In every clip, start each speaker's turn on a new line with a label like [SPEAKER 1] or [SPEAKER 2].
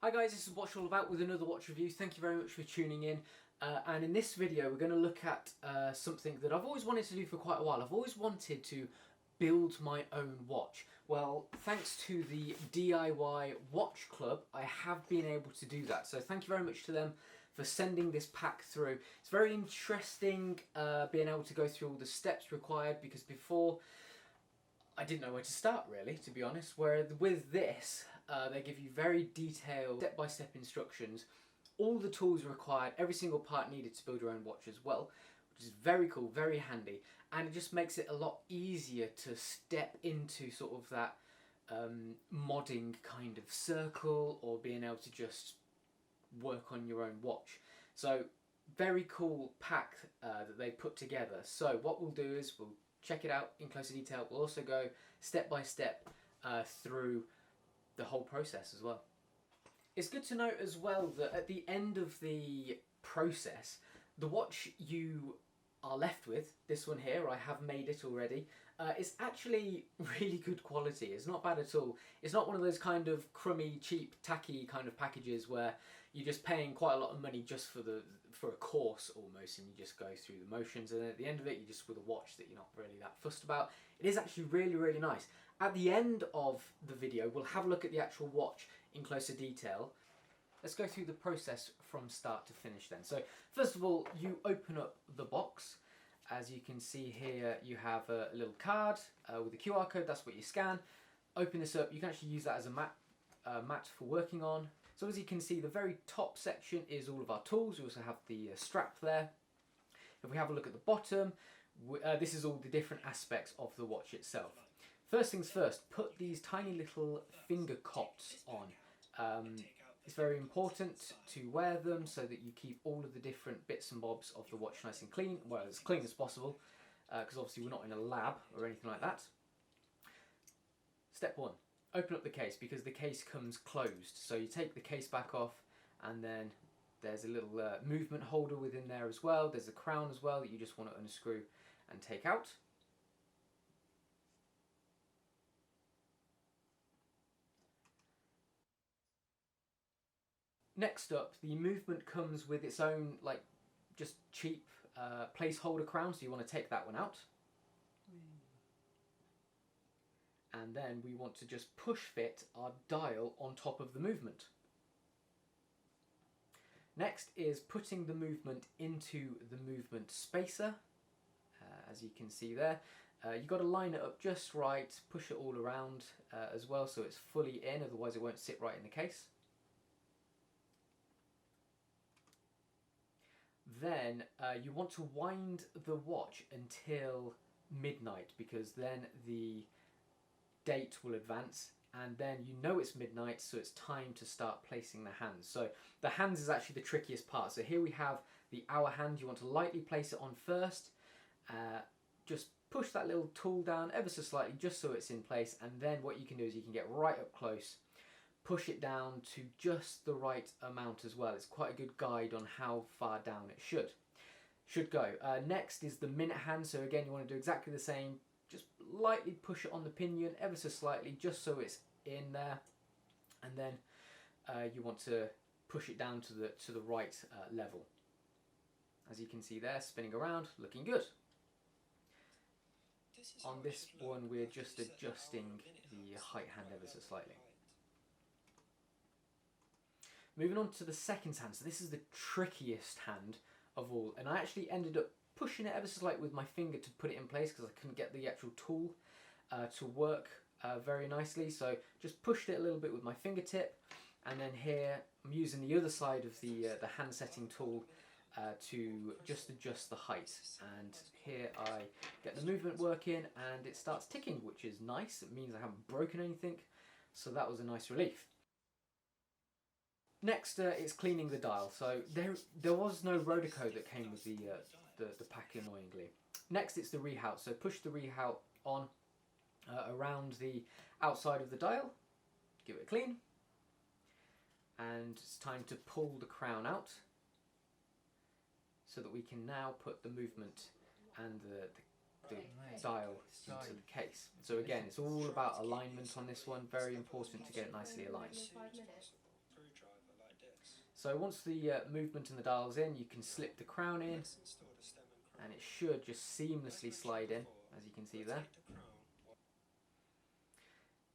[SPEAKER 1] Hi guys, this is Watch All About with another watch review. Thank you very much for tuning in. And in this video we're going to look at something that I've always wanted to do for quite a while. I've always wanted to build my own watch. Well, thanks to the DIY Watch Club, I have been able to do that. So thank you very much to them for sending this pack through. It's very interesting being able to go through all the steps required, because before I didn't know where to start, really, to be honest. Whereas with this, they give you very detailed step-by-step instructions, all the tools required, every single part needed to build your own watch as well, which is very cool, very handy, and it just makes it a lot easier to step into sort of that modding kind of circle, or being able to just work on your own watch. So very cool pack that they put together. So what we'll do is we'll check it out in closer detail. We'll also go step by step through the whole process as well. It's good to note as well that at the end of the process, the watch you are left with, this one here, I have made it already, is actually really good quality. It's not bad at all. It's not one of those kind of crummy, cheap, tacky kind of packages where you're just paying quite a lot of money just for a course almost, and you just go through the motions, and at the end of it you're just with a watch that you're not really that fussed about. It is actually really, really nice. At the end of the video we'll have a look at the actual watch in closer detail. Let's go through the process from start to finish then. So first of all, you open up the box. As you can see here, you have a little card with a QR code. That's what you scan. Open this up. You can actually use that as a mat for working on. So as you can see, the very top section is all of our tools. We also have the strap there. If we have a look at the bottom, this is all the different aspects of the watch itself. First things first, put these tiny little finger cots on. It's very important to wear them so that you keep all of the different bits and bobs of the watch nice and clean, well, as clean as possible, because obviously we're not in a lab or anything like that. Step one, open up the case, because the case comes closed. So you take the case back off, and then there's a little movement holder within there as well. There's a crown as well that you just want to unscrew and take out. Next up, the movement comes with its own, like, just cheap placeholder crown, so you want to take that one out. And then we want to just push fit our dial on top of the movement. Next is putting the movement into the movement spacer, as you can see there. You've got to line it up just right, push it all around as well so it's fully in, otherwise it won't sit right in the case. Then you want to wind the watch until midnight, because then the date will advance, and then you know it's midnight, so it's time to start placing the hands. So the hands is actually the trickiest part. So here we have the hour hand. You want to lightly place it on first. Just push that little tool down ever so slightly just so it's in place, and then what you can do is you can get right up close, push it down to just the right amount as well. It's quite a good guide on how far down it should go. Next is the minute hand. So again, you want to do exactly the same. Just lightly push it on the pinion ever so slightly just so it's in there, and then you want to push it down to the right level. As you can see there, spinning around, looking good. On this one we're just adjusting the height hand ever so slightly. Moving on to the second hand. So this is the trickiest hand of all, and I actually ended up pushing it ever so slightly with my finger to put it in place, because I couldn't get the actual tool to work very nicely. So just pushed it a little bit with my fingertip, and then here I'm using the other side of the hand setting tool to just adjust the height. And here I get the movement working, and it starts ticking, which is nice. It means I haven't broken anything, so that was a nice relief. Next is cleaning the dial. So there was no rotor code that came with the pack, annoyingly. Next it's the rehout. So push the rehout on around the outside of the dial, give it a clean, and it's time to pull the crown out so that we can now put the movement and the dial into the case. So again, it's all about alignment on this one. Very important to get it nicely aligned. So once the movement in the dial's in, you can slip the crown in, and it should just seamlessly slide in, as you can see there.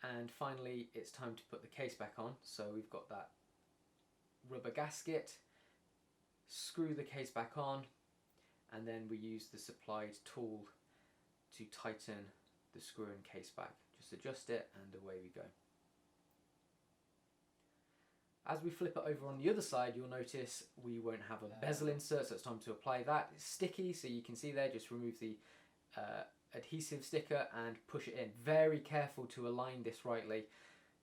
[SPEAKER 1] And finally, it's time to put the case back on. So we've got that rubber gasket, screw the case back on, and then we use the supplied tool to tighten the screw and case back. Just adjust it and away we go. As we flip it over on the other side, you'll notice we won't have a bezel insert, so it's time to apply that. It's sticky, so you can see there, just remove the adhesive sticker and push it in. Very careful to align this rightly.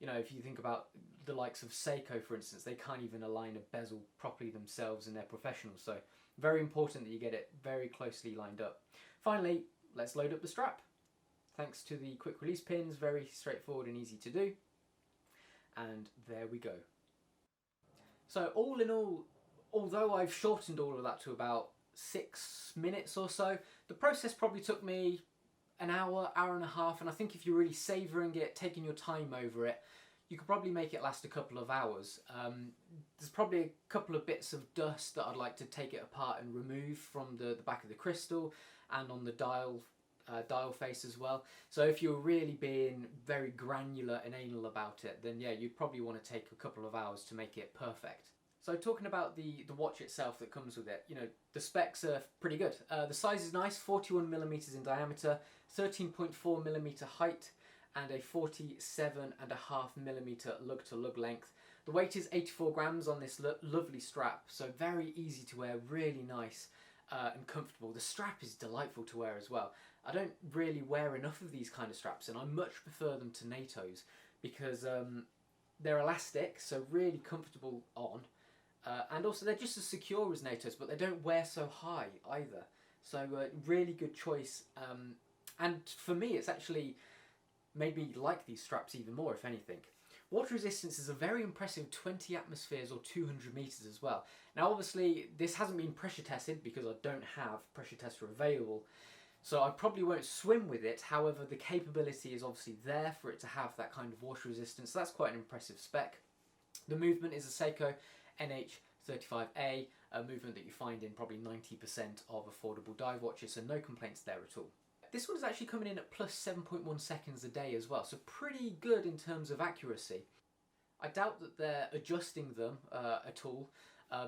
[SPEAKER 1] You know, if you think about the likes of Seiko, for instance, they can't even align a bezel properly themselves and they're professionals, so very important that you get it very closely lined up. Finally, let's load up the strap. Thanks to the quick release pins, very straightforward and easy to do. And there we go. So all in all, although I've shortened all of that to about 6 minutes or so, the process probably took me an hour, hour and a half, and I think if you're really savouring it, taking your time over it, you could probably make it last a couple of hours. There's probably a couple of bits of dust that I'd like to take it apart and remove from the back of the crystal and on the dial face as well. So if you're really being very granular and anal about it, then yeah, you'd probably want to take a couple of hours to make it perfect. So talking about the watch itself that comes with it, you know, the specs are pretty good. The size is nice, 41mm in diameter, 13.4mm height, and a 47.5mm lug-to-lug length. The weight is 84 grams on this lovely strap, so very easy to wear, really nice and comfortable. The strap is delightful to wear as well. I don't really wear enough of these kind of straps, and I much prefer them to NATO's because they're elastic, so really comfortable on. And also they're just as secure as NATO's, but they don't wear so high either. So really good choice. And for me, it's actually made me like these straps even more, if anything. Water resistance is a very impressive 20 atmospheres or 200 meters as well. Now obviously this hasn't been pressure tested because I don't have pressure tester available. So I probably won't swim with it. However, the capability is obviously there for it to have that kind of water resistance. So that's quite an impressive spec. The movement is a Seiko NH35A, a movement that you find in probably 90% of affordable dive watches, so no complaints there at all. This one is actually coming in at plus 7.1 seconds a day as well, so pretty good in terms of accuracy. I doubt that they're adjusting them at all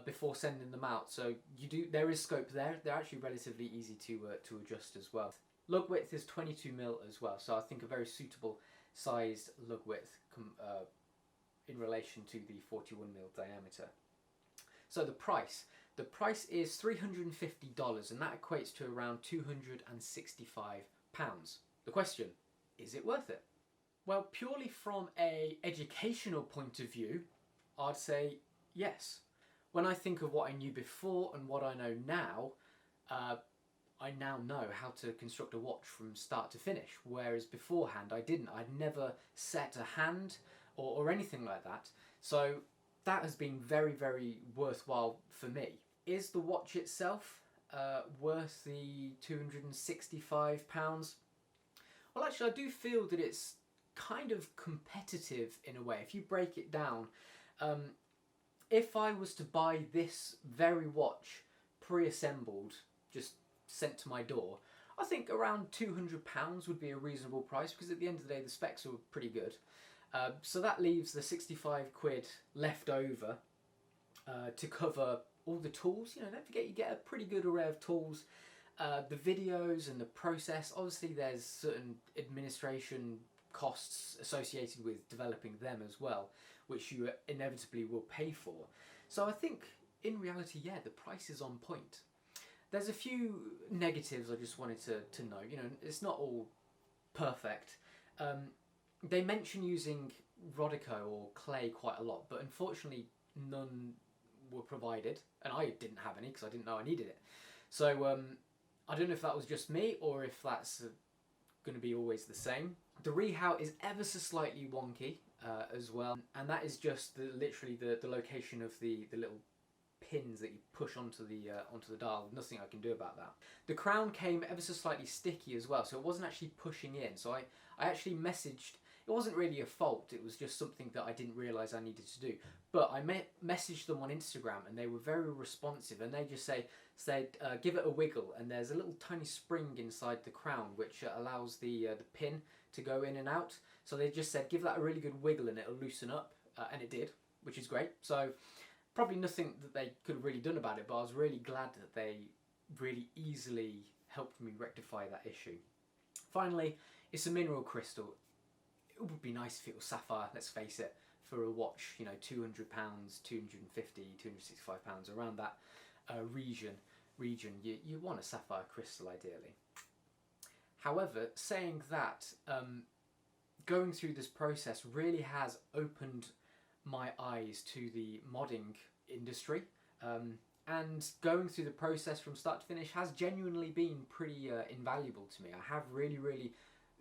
[SPEAKER 1] before sending them out, so there is scope there. They're actually relatively easy to adjust as well. Lug width is 22mm as well, so I think a very suitable sized lug width in relation to the 41mm diameter. So the price is $350 and that equates to around £265. The question, is it worth it? Well, purely from an educational point of view, I'd say yes. When I think of what I knew before and what I know now, I now know how to construct a watch from start to finish, whereas beforehand I didn't. I'd never set a hand or anything like that. So that has been very, very worthwhile for me. Is the watch itself worth the £265? Well, actually, I do feel that it's kind of competitive in a way. If you break it down, if I was to buy this very watch pre-assembled, just sent to my door, I think around £200 would be a reasonable price because at the end of the day, the specs are pretty good. So that leaves the 65 quid left over to cover all the tools. You know, don't forget you get a pretty good array of tools. The videos and the process, obviously there's certain administration costs associated with developing them as well, which you inevitably will pay for. So I think in reality, yeah, the price is on point. There's a few negatives I just wanted to know. You know, it's not all perfect. They mention using Rodico or clay quite a lot, but unfortunately none were provided, and I didn't have any because I didn't know I needed it. So I don't know if that was just me or if that's going to be always the same. The rehout is ever so slightly wonky as well, and that is just literally the location of the little pins that you push onto the dial. Nothing I can do about that. The crown came ever so slightly sticky as well, so it wasn't actually pushing in. So I actually messaged It wasn't really a fault, it was just something that I didn't realise I needed to do. But I messaged them on Instagram and they were very responsive, and they just said give it a wiggle, and there's a little tiny spring inside the crown which allows the pin to go in and out. So they just said give that a really good wiggle and it'll loosen up, and it did, which is great. So probably nothing that they could have really done about it, but I was really glad that they really easily helped me rectify that issue. Finally, it's a mineral crystal. It would be nice if it was sapphire, let's face it, for a watch, you know, £200, 250, £265, around that region. You want a sapphire crystal ideally. However, saying that, going through this process really has opened my eyes to the modding industry, and going through the process from start to finish has genuinely been pretty invaluable to me. I have really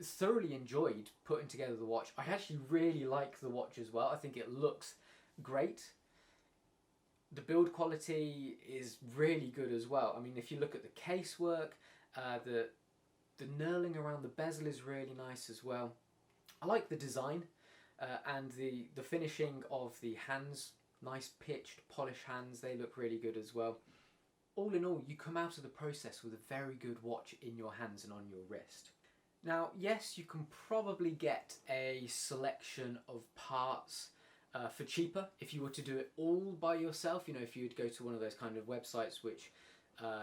[SPEAKER 1] thoroughly enjoyed putting together the watch. I actually really like the watch as well. I think it looks great. The build quality is really good as well. I mean, if you look at the casework, the knurling around the bezel is really nice as well. I like the design, and the finishing of the hands. Nice pitched, polished hands, they look really good as well. All in all, you come out of the process with a very good watch in your hands and on your wrist. Now, yes, you can probably get a selection of parts for cheaper if you were to do it all by yourself. You know, if you would go to one of those kind of websites which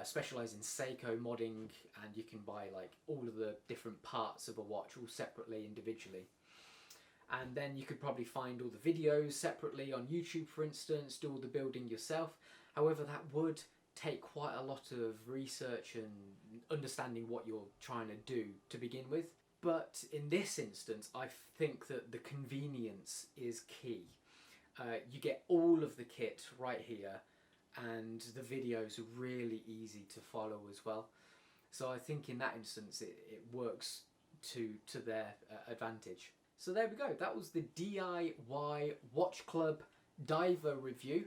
[SPEAKER 1] specialise in Seiko modding, and you can buy like all of the different parts of a watch all separately, individually. And then you could probably find all the videos separately on YouTube, for instance, do all the building yourself. However, that would take quite a lot of research and understanding what you're trying to do to begin with. But in this instance, I think that the convenience is key. You get all of the kit right here, and the videos are really easy to follow as well. So I think in that instance, it works to their advantage. So there we go, that was the DIY Watch Club Diver review.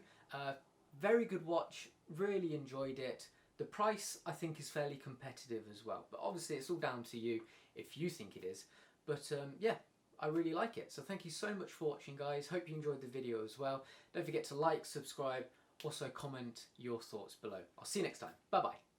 [SPEAKER 1] Very good watch, really enjoyed it. The price I think is fairly competitive as well, but obviously it's all down to you if you think it is. But yeah, I really like it. So thank you so much for watching, guys. Hope you enjoyed the video as well. Don't forget to like, subscribe, also comment your thoughts below. I'll see you next time. Bye bye.